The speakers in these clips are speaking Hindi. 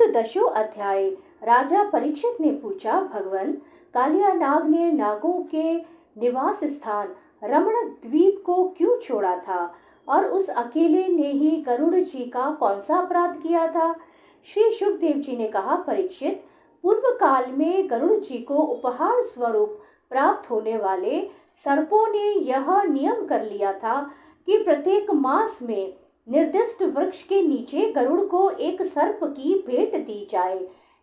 सप्तदशो अध्याय। राजा परीक्षित ने पूछा, भगवान, कालिया नाग ने नागों के निवास स्थान रमण द्वीप को क्यों छोड़ा था और उस अकेले ने ही गरुड़ जी का कौन सा अपराध किया था? श्री सुखदेव जी ने कहा, परीक्षित, पूर्व काल में गरुड़ जी को उपहार स्वरूप प्राप्त होने वाले सर्पों ने यह नियम कर लिया था कि प्रत्येक मास में निर्दिष्ट वृक्ष के नीचे गरुड़ को एक सर्प की भेंट दी जाए।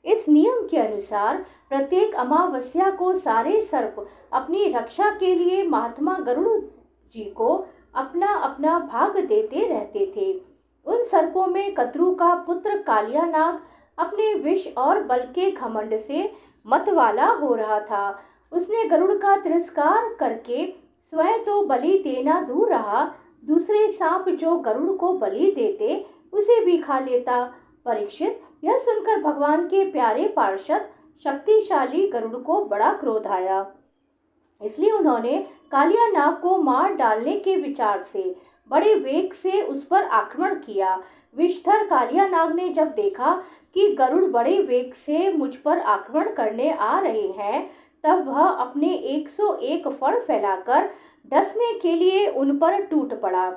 इस नियम के अनुसार प्रत्येक अमावस्या को सारे सर्प अपनी रक्षा के लिए महात्मा गरुड़ जी को अपना अपना भाग देते रहते थे। उन सर्पों में कद्रू का पुत्र कालिया नाग अपने विष और बल के घमंड से मतवाला हो रहा था। उसने गरुड़ का तिरस्कार करके स्वयं तो बलि देना दूर रहा, दूसरे सांप जो गरुड़ को बलि देते उसे भी खा लेता। परीक्षित, यह सुनकर भगवान के प्यारे पार्षद शक्तिशाली गरुड़ को बड़ा क्रोध आया। इसलिए उन्होंने कालिया नाग को मार डालने के विचार से बड़े वेग से उस पर आक्रमण किया। विषधर कालिया नाग ने जब देखा कि गरुड़ बड़े वेग से मुझ पर आक्रमण करने आ रहे हैं, तब वह अपने 101 फण फैलाकर डसने के लिए उन पर टूट पड़ा।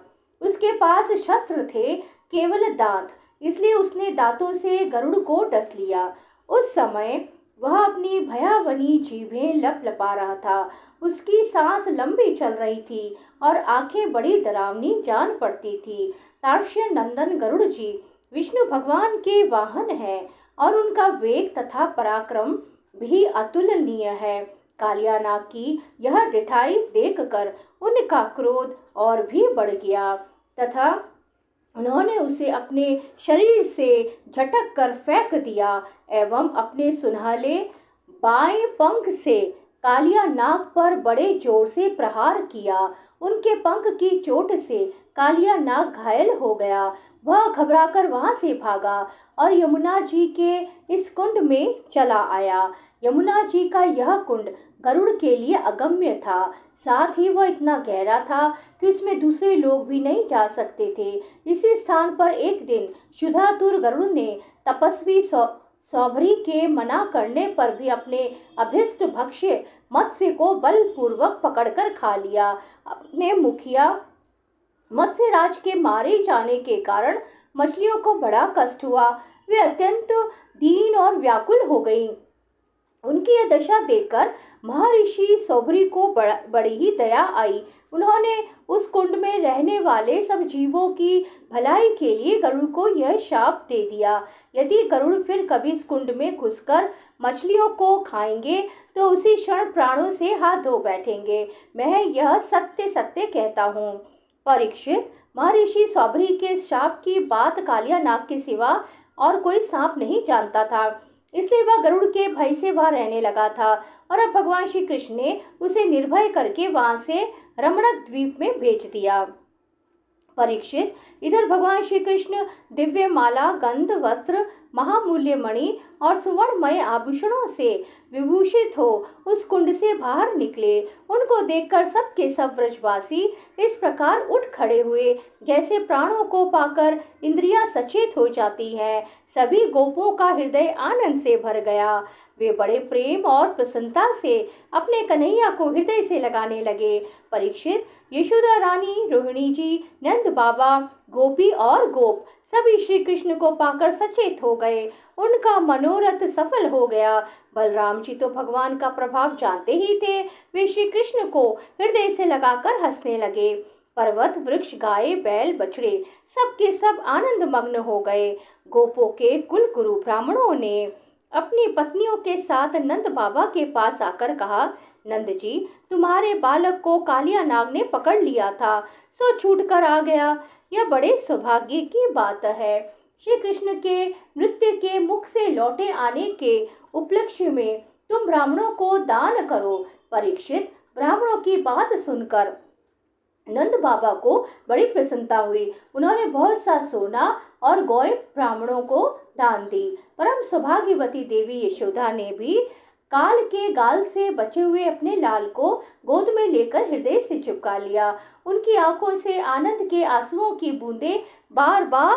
उसके पास शस्त्र थे, केवल दांत, इसलिए उसने दांतों से गरुड़ को डस लिया। उस समय वह अपनी भयावनी जीभें लपलपा रहा था। उसकी सांस लंबी चल रही थी और आंखें बड़ी डरावनी जान पड़ती थी। तार्क्ष्य नंदन गरुड़ जी विष्णु भगवान के वाहन हैं और उनका वेग तथा पराक्रम भी अतुलनीय है। कालिया नाग की यह डिठाई देखकर उनका क्रोध और भी बढ़ गया तथा उन्होंने उसे अपने शरीर से झटक कर फेंक दिया एवं अपने सुनहले बाएं पंख से कालिया नाग पर बड़े जोर से प्रहार किया। उनके पंख की चोट से कालिया नाग घायल हो गया। वह घबराकर वहां से भागा और यमुना जी के इस कुंड में चला आया। यमुना जी का यह कुंड गरुड़ के लिए अगम्य था, साथ ही वह इतना गहरा था कि उसमें दूसरे लोग भी नहीं जा सकते थे। इसी स्थान पर एक दिन क्षुधातुर गरुड़ ने तपस्वी सौभरी के मना करने पर भी अपने अभिष्ट भक्ष्य मत्स्य को बलपूर्वक पकड़कर खा लिया। अपने मुखिया मत्स्यराज के मारे जाने के कारण मछलियों को बड़ा कष्ट हुआ। वे अत्यंत दीन और व्याकुल हो गईं। उनकी यह दशा देखकर महर्षि सौभरी को बड़ी ही दया आई। उन्होंने उस कुंड में रहने वाले सब जीवों की भलाई के लिए गरुड़ को यह शाप दे दिया, यदि गरुड़ फिर कभी इस कुंड में घुसकर मछलियों को खाएंगे तो उसी क्षण प्राणों से हाथ धो बैठेंगे। मैं यह सत्य सत्य कहता हूँ। परीक्षित, महर्षि सौभरी के शाप की बात कालिया नाग के सिवा और कोई सांप नहीं जानता था, इसलिए वह गरुड़ के भय से वहां रहने लगा था और अब भगवान श्री कृष्ण ने उसे निर्भय करके वहां से रमणक द्वीप में भेज दिया। परीक्षित, इधर भगवान श्री कृष्ण दिव्य माला, गंध, वस्त्र, महामूल्य मणि और सुवर्णमय आभूषणों से विभूषित हो उस कुंड से बाहर निकले। उनको देखकर सबके सब व्रजवासी इस प्रकार उठ खड़े हुए जैसे प्राणों को पाकर इंद्रियां सचेत हो जाती हैं। सभी गोपों का हृदय आनंद से भर गया। वे बड़े प्रेम और प्रसन्नता से अपने कन्हैया को हृदय से लगाने लगे। परीक्षित, यशोदा रानी, रोहिणी जी, नंद बाबा, गोपी और गोप सभी श्री कृष्ण को पाकर सचेत हो गए। उनका मनोरथ सफल हो गया। बलराम जी तो भगवान का प्रभाव जानते ही थे। वे श्री कृष्ण को हृदय से लगाकर हंसने लगे। पर्वत, वृक्ष, गाय, बैल, बछड़े सबके सब आनंद मग्न हो गए। गोपों के कुल गुरु ब्राह्मणों ने अपनी पत्नियों के साथ नंद बाबा के पास आकर कहा, नंद जी, तुम्हारे बालक को कालिया नाग ने पकड़ लिया था, सो छूट कर आ गया। यह बड़े सौभाग्य की बात है। श्री कृष्ण के नृत्य के मुख से लौटे आने के उपलक्ष्य में तुम ब्राह्मणों को दान करो। परीक्षित, ब्राह्मणों की बात सुनकर नंद बाबा को बड़ी प्रसन्नता हुई। उन्होंने बहुत सा सोना और गौएं ब्राह्मणों को दान दी। परम सौभाग्यवती देवी यशोदा ने भी काल के गाल से बचे हुए अपने लाल को गोद में लेकर हृदय से चिपका लिया। उनकी आंखों से आनंद के आंसुओं की बूंदें बार बार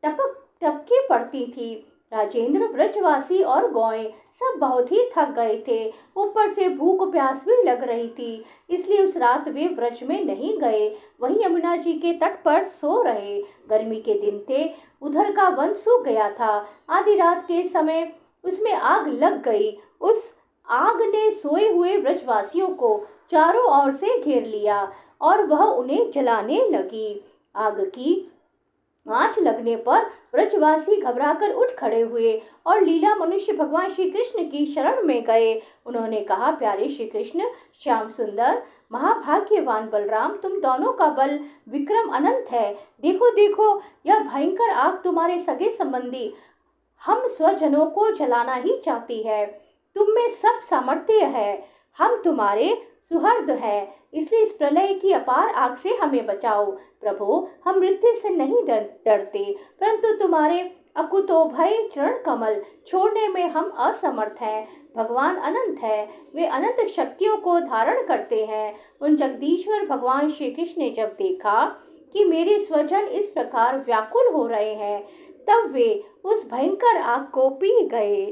टपक टपके पड़ती थी। राजेंद्र, व्रजवासी और गौएं सब बहुत ही थक गए थे। ऊपर से भूख प्यास भी लग रही थी, इसलिए उस रात वे व्रज में नहीं गए, वहीं यमुना जी के तट पर सो रहे। गर्मी के दिन थे, उधर का वन सूख गया था। आधी रात के समय उसमें आग लग गई। उस आग ने सोए हुए व्रजवासियों को चारों ओर से घेर लिया और वह उन्हें जलाने लगी। आग की आंच लगने पर व्रजवासी घबराकर उठ खड़े हुए और लीला मनुष्य भगवान श्री कृष्ण की शरण में गए। उन्होंने कहा, प्यारे श्री कृष्ण, श्याम सुंदर, महाभाग्यवान बलराम, तुम दोनों का बल विक्रम अनंत है। देखो देखो, यह भयंकर आग तुम्हारे सगे संबंधी हम स्वजनों को जलाना ही चाहती है। तुम में सब सामर्थ्य है, हम तुम्हारे सुहृद है, इसलिए इस प्रलय की अपार आग से हमें बचाओ। प्रभु, हम मृत्यु से नहीं डरते, परंतु तुम्हारे अकुतोभय चरण कमल छोड़ने में हम असमर्थ हैं। भगवान अनंत है, वे अनंत शक्तियों को धारण करते हैं। उन जगदीश्वर भगवान श्री कृष्ण ने जब देखा कि मेरे स्वजन इस प्रकार व्याकुल हो रहे हैं, तब वे उस भयंकर आग को पी गए।